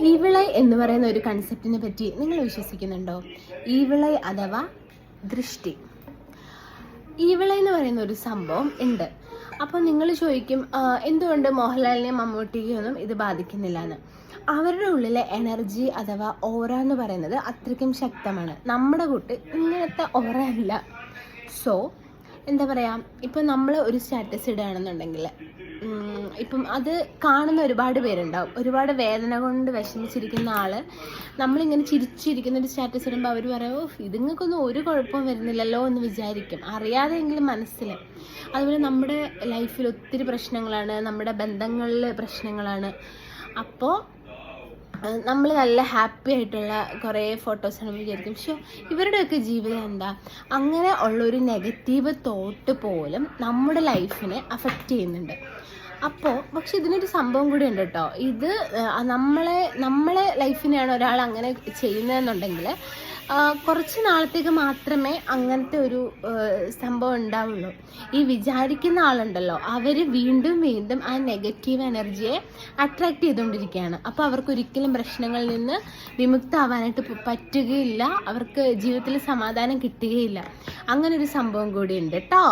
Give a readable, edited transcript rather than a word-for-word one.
ഈവിളൈ എന്ന് പറയുന്ന ഒരു കൺസെപ്റ്റിനെ പറ്റി നിങ്ങൾ വിശ്വസിക്കുന്നുണ്ടോ? ഈവിളൈ അഥവാ ദൃഷ്ടി. ഈവിളൈ എന്ന് പറയുന്ന ഒരു സംഭവം ഉണ്ട്. അപ്പോൾ നിങ്ങൾ ചോദിക്കും, എന്തുകൊണ്ട് മോഹൻലാലിനെയും മമ്മൂട്ടിയെയൊന്നും ഇത് ബാധിക്കുന്നില്ല എന്ന്. അവരുടെ ഉള്ളിലെ എനർജി അഥവാ ഓറ എന്ന് പറയുന്നത് അത്രയ്ക്കും ശക്തമാണ്. നമ്മുടെ കൂട്ട് ഇങ്ങനത്തെ ഓറ അല്ല. സോ എന്താ പറയുക, ഇപ്പം നമ്മൾ ഒരു സ്റ്റാറ്റസ് ഇടുകയാണെന്നുണ്ടെങ്കിൽ ഇപ്പം അത് കാണുന്ന ഒരുപാട് പേരുണ്ടാവും. ഒരുപാട് വേദന കൊണ്ട് വിഷമിച്ചിരിക്കുന്ന ആൾ നമ്മളിങ്ങനെ ചിരിച്ചിരിക്കുന്ന ഒരു സ്റ്റാറ്റസ് ഇടുമ്പോൾ അവർ പറയും, ഓ ഇതുങ്ങൾക്കൊന്നും ഒരു കുഴപ്പവും വരുന്നില്ലല്ലോ എന്ന് വിചാരിക്കും, അറിയാതെയെങ്കിലും മനസ്സിൽ. അതുപോലെ നമ്മുടെ ലൈഫിൽ ഒത്തിരി പ്രശ്നങ്ങളാണ്, നമ്മുടെ ബന്ധങ്ങളിൽ പ്രശ്നങ്ങളാണ്. അപ്പോൾ നമ്മൾ നല്ല ഹാപ്പി ആയിട്ടുള്ള കുറേ ഫോട്ടോസാണ് വിചാരിക്കും. പക്ഷേ ഇവരുടെയൊക്കെ ജീവിതം എന്താ, അങ്ങനെ ഉള്ളൊരു നെഗറ്റീവ് തോട്ട് പോലും നമ്മുടെ ലൈഫിനെ അഫക്റ്റ് ചെയ്യുന്നുണ്ട്. അപ്പോൾ പക്ഷെ ഇതിനൊരു സംഭവം കൂടി ഉണ്ട് കേട്ടോ. ഇത് നമ്മളെ ലൈഫിനെയാണ് ഒരാൾ അങ്ങനെ ചെയ്യുന്നതെന്നുണ്ടെങ്കിൽ കുറച്ച് നാളത്തേക്ക് മാത്രമേ അങ്ങനത്തെ ഒരു സംഭവം ഉണ്ടാവുള്ളൂ. ഈ വിചാരിക്കുന്ന ആളുണ്ടല്ലോ, അവർ വീണ്ടും വീണ്ടും ആ നെഗറ്റീവ് എനർജിയെ അട്രാക്റ്റ് ചെയ്തുകൊണ്ടിരിക്കുകയാണ്. അപ്പോൾ അവർക്കൊരിക്കലും പ്രശ്നങ്ങളിൽ നിന്ന് വിമുക്തമാവാനായിട്ട് പറ്റുകയില്ല, അവർക്ക് ജീവിതത്തിൽ സമാധാനം കിട്ടുകയില്ല. അങ്ങനൊരു സംഭവം കൂടി ഉണ്ട് കേട്ടോ.